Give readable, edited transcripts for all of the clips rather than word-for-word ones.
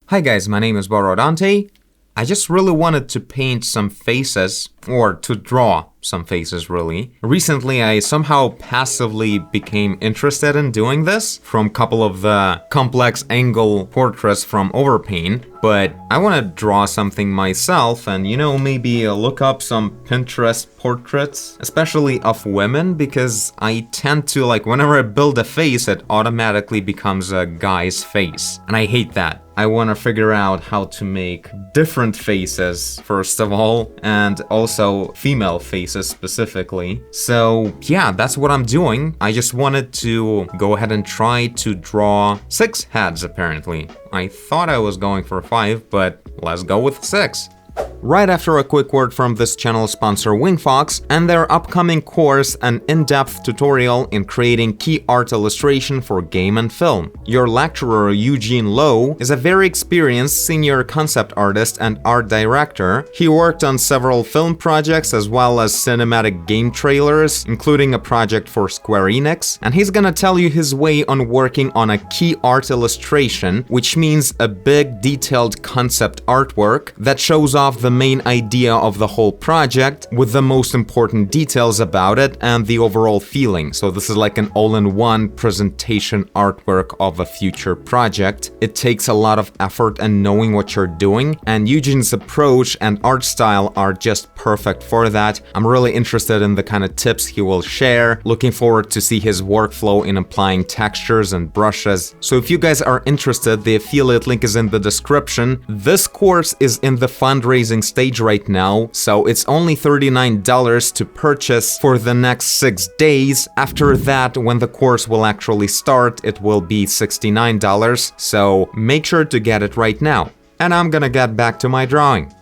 Hi guys, my name is Borodante. I just really wanted to paint some faces, or to draw some faces really. Recently I somehow passively became interested in doing this from a couple of the complex angle portraits from Overpaint, but I want to draw something myself and maybe look up some Pinterest portraits, especially of women, because I tend to whenever I build a face it automatically becomes a guy's face, and I hate that. I want to figure out how to make different faces, first of all, and also female faces specifically. So yeah, that's what I'm doing. I just wanted to go ahead and try to draw 6 heads apparently. I thought I was going for 5, but let's go with 6. Right after a quick word from this channel sponsor Wingfox and their upcoming course, an in-depth tutorial in creating key art illustration for game and film. Your lecturer Eugene Lowe is a very experienced senior concept artist and art director. He worked on several film projects as well as cinematic game trailers, including a project for Square Enix, and he's gonna tell you his way on working on a key art illustration, which means a big detailed concept artwork that shows off the main idea of the whole project with the most important details about it and the overall feeling. So this is like an all-in-one presentation artwork of a future project. It takes a lot of effort and knowing what you're doing, and Eugene's approach and art style are just perfect for that. I'm really interested in the kind of tips he will share. Looking forward to see his workflow in applying textures and brushes. So if you guys are interested, the affiliate link is in the description. This course is in the fundraising stage right now, so it's only $39 to purchase for the next 6 days. After that, when the course will actually start, it will be $69, so make sure to get it right now. And I'm gonna get back to my drawing.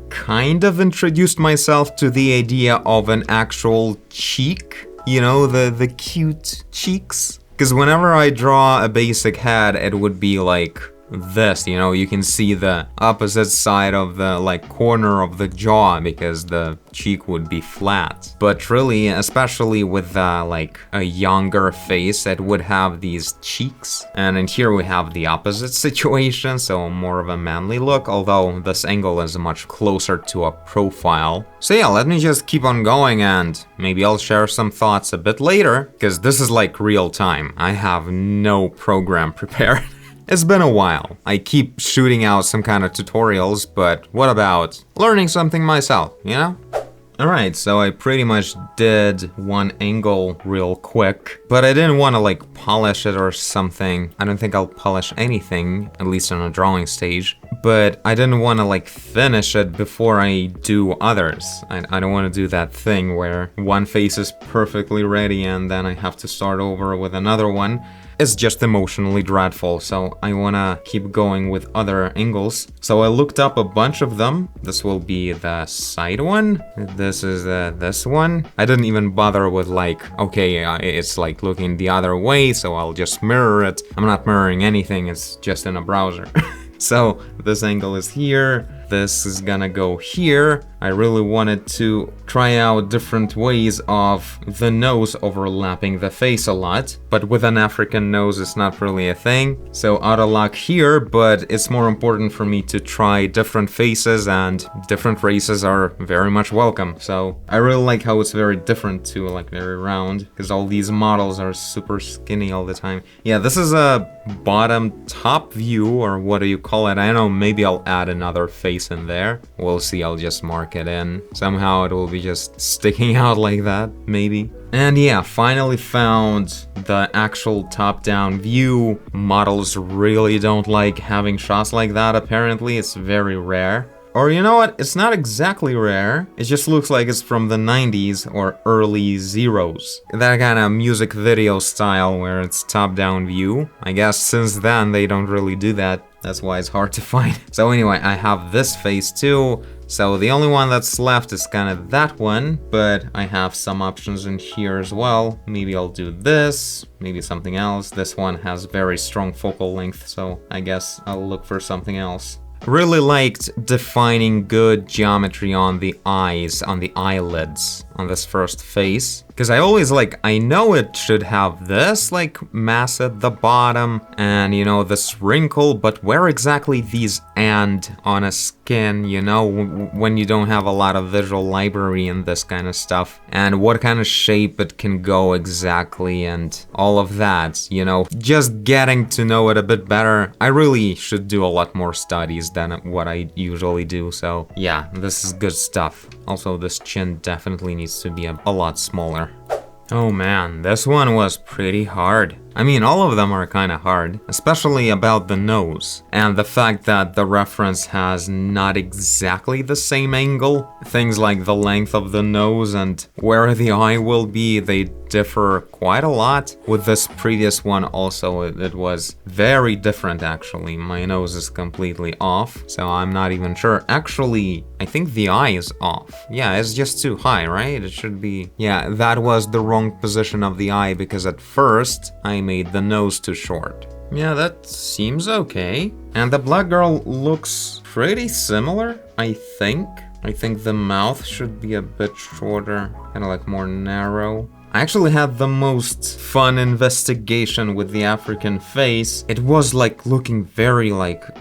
Kind of introduced myself to the idea of an actual cheek, the cute cheeks. Because whenever I draw a basic head, it would be like this, you can see the opposite side of the corner of the jaw because the cheek would be flat. But really, especially with a younger face, it would have these cheeks. And in here we have the opposite situation, so more of a manly look, although this angle is much closer to a profile. So yeah, let me just keep on going and maybe I'll share some thoughts a bit later, because this is real time. I have no program prepared. It's been a while. I keep shooting out some kind of tutorials, but what about learning something myself, Alright, so I pretty much did one angle real quick, but I didn't want to polish it or something. I don't think I'll polish anything, at least on a drawing stage, but I didn't want to finish it before I do others. I don't want to do that thing where one face is perfectly ready and then I have to start over with another one. It's just emotionally dreadful, so I wanna keep going with other angles. So I looked up a bunch of them. This will be the side one. This is this one. I didn't even bother with it's looking the other way, so I'll just mirror it. I'm not mirroring anything, it's just in a browser. So this angle is here. This is gonna go here. I really wanted to try out different ways of the nose overlapping the face a lot, but with an African nose it's not really a thing. So out of luck here, but it's more important for me to try different faces, and different races are very much welcome. So I really like how it's very different too, very round, because all these models are super skinny all the time. Yeah, this is a bottom top view, or what do you call it? I don't know, maybe I'll add another face in there. We'll see, I'll just mark it in. Somehow it will be just sticking out like that, maybe. And yeah, finally found the actual top-down view. Models really don't like having shots like that, apparently. It's very rare. Or you know what? It's not exactly rare. It just looks like it's from the 90s or early zeros. That kind of music video style where it's top-down view. I guess since then they don't really do that. That's why it's hard to find. So anyway, I have this face too. So the only one that's left is kind of that one, but I have some options in here as well. Maybe I'll do this, maybe something else. This one has very strong focal length, so I guess I'll look for something else. Really liked defining good geometry on the eyes, on the eyelids, on this first face, Because I always I know it should have this mass at the bottom and this wrinkle, but where exactly these and on a skin, when you don't have a lot of visual library and this kind of stuff, and what kind of shape it can go exactly and all of that, just getting to know it a bit better. I really should do a lot more studies than what I usually do, so yeah, this is good stuff. Also, this chin definitely needs to be a lot smaller. Oh man, this one was pretty hard. I mean, all of them are kind of hard, especially about the nose. And the fact that the reference has not exactly the same angle. Things like the length of the nose and where the eye will be, they differ quite a lot. With this previous one also, it was very different actually. My nose is completely off, so I'm not even sure. Actually, I think the eye is off. Yeah, it's just too high, right? It should be... Yeah, that was the wrong position of the eye because at first I made the nose too short. Yeah, that seems okay. And the black girl looks pretty similar, I think. I think the mouth should be a bit shorter, kind of more narrow. I actually had the most fun investigation with the African face. It was looking very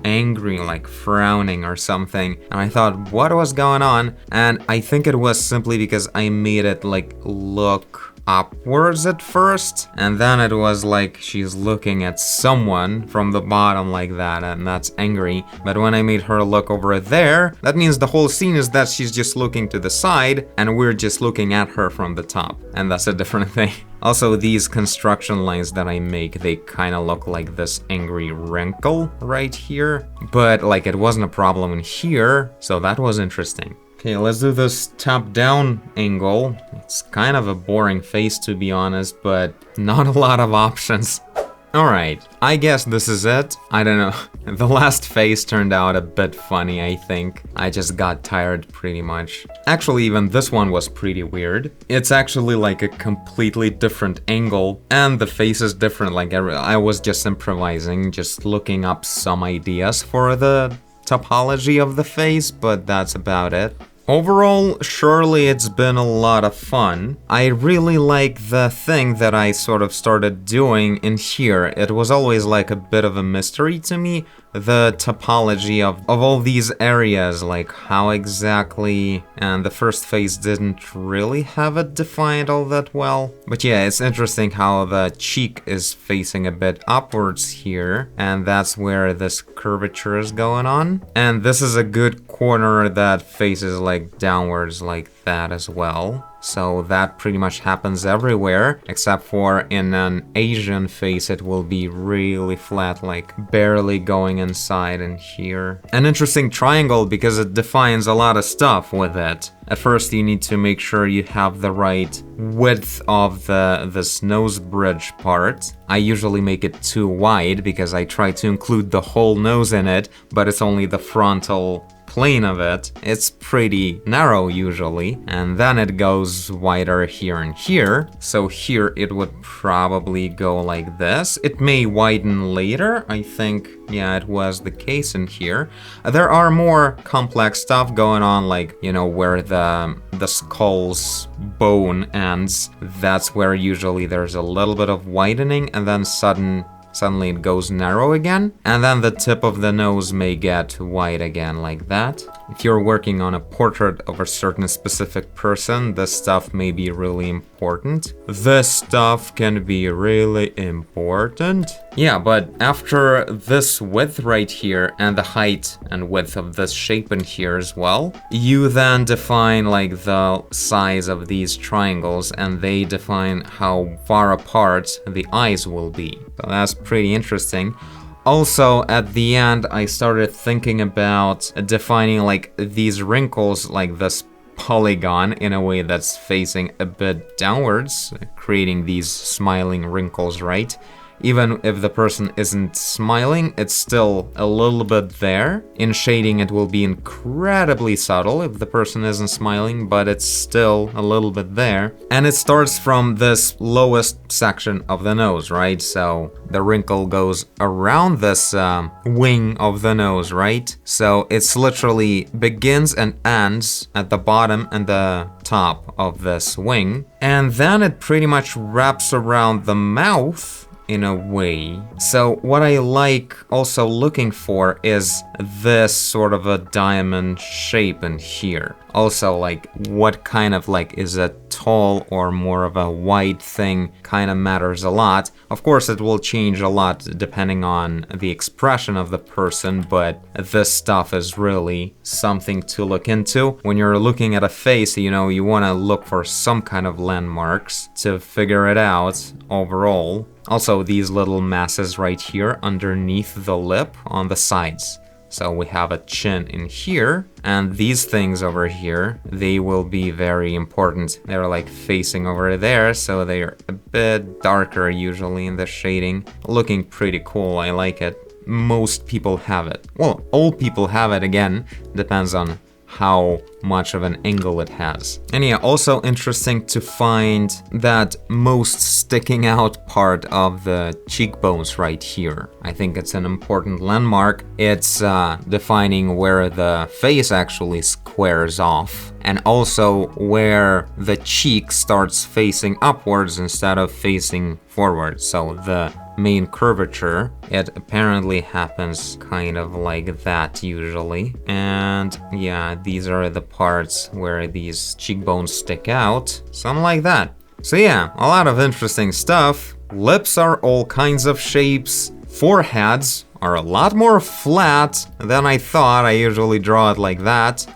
angry, frowning or something. And I thought, what was going on? And I think it was simply because I made it look upwards at first, and then it was she's looking at someone from the bottom like that, and that's angry. But when I made her look over there, that means the whole scene is that she's just looking to the side and we're just looking at her from the top, and that's a different thing. Also, these construction lines that I make, they kind of look like this angry wrinkle right here, but it wasn't a problem in here, so that was interesting. Okay, let's do this top-down angle. It's kind of a boring face, to be honest, but not a lot of options. Alright, I guess this is it. I don't know. The last face turned out a bit funny, I think. I just got tired pretty much. Actually, even this one was pretty weird. It's actually a completely different angle, and the face is different. I was just improvising, just looking up some ideas for the topology of the face, but that's about it. Overall, surely it's been a lot of fun. I really like the thing that I sort of started doing in here. It was always a bit of a mystery to me, the topology of all these areas, how exactly, and the first phase didn't really have it defined all that well. But yeah, it's interesting how the cheek is facing a bit upwards here, and that's where this curvature is going on. And this is a good corner that faces downwards like that as well. So that pretty much happens everywhere, except for in an Asian face it will be really flat, barely going inside in here. An interesting triangle because it defines a lot of stuff with it. At first you need to make sure you have the right width of this nose bridge part. I usually make it too wide because I try to include the whole nose in it, but it's only the frontal plane of it. It's pretty narrow usually, and then it goes wider here and here. So here it would probably go like this. It may widen later, I think. Yeah, it was the case in here. There are more complex stuff going on, where the skull's bone ends. That's where usually there's a little bit of widening, and then suddenly it goes narrow again, and then the tip of the nose may get wide again like that. If you're working on a portrait of a certain specific person, this stuff may be really important. This stuff can be really important. Yeah, but after this width right here and the height and width of this shape in here as well, you then define the size of these triangles, and they define how far apart the eyes will be. So that's pretty interesting. Also, at the end, I started thinking about defining these wrinkles, this polygon, in a way that's facing a bit downwards, creating these smiling wrinkles, right? even if the person isn't smiling, it's still a little bit there. In shading, it will be incredibly subtle if the person isn't smiling, but it's still a little bit there. And it starts from this lowest section of the nose, right? So the wrinkle goes around this wing of the nose, right? So it's literally begins and ends at the bottom and the top of this wing. And then it pretty much wraps around the mouth in a way. So what I like also looking for is this sort of a diamond shape in here. Also, like, what kind of, like, is a tall or more of a wide thing kind of matters a lot. Of course, it will change a lot depending on the expression of the person, but this stuff is really something to look into. When you're looking at a face, you know, you want to look for some kind of landmarks to figure it out overall. Also, these little masses right here underneath the lip on the sides. So we have a chin in here, and these things over here, they will be very important. They're like facing over there, so they're a bit darker usually in the shading. Looking pretty cool, I like it. Most people have it. Well, all people have it, again, depends on how much of an angle it has. And yeah, also interesting to find that most sticking out part of the cheekbones right here. I think it's an important landmark. It's defining where the face actually squares off, and also where the cheek starts facing upwards instead of facing forward. So the main curvature, it apparently happens kind of like that usually. And yeah, these are the parts where these cheekbones stick out, something like that. So yeah, a lot of interesting stuff. Lips are all kinds of shapes. Foreheads are a lot more flat than I thought. I usually draw it like that.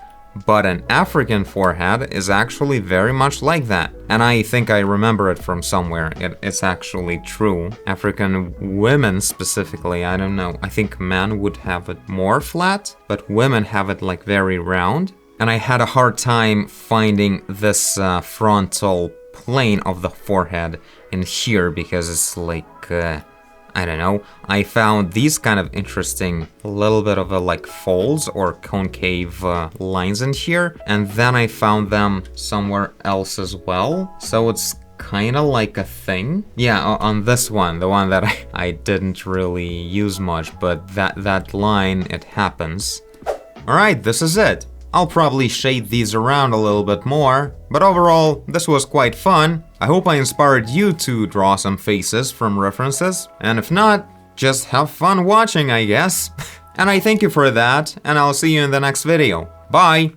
But an African forehead is actually very much like that. And I think I remember it from somewhere. It's actually true. African women specifically, I don't know. I think men would have it more flat, but women have it like very round. And I had a hard time finding this frontal plane of the forehead in here because it's like... I don't know, I found these kind of interesting little bit of a like folds or concave lines in here, and then I found them somewhere else as well, so it's kind of like a thing. Yeah, on this one, the one that I didn't really use much, but that line, it happens. Alright, this is it. I'll probably shade these around a little bit more, but overall, this was quite fun. I hope I inspired you to draw some faces from references, and if not, just have fun watching, I guess. And I thank you for that, and I'll see you in the next video. Bye!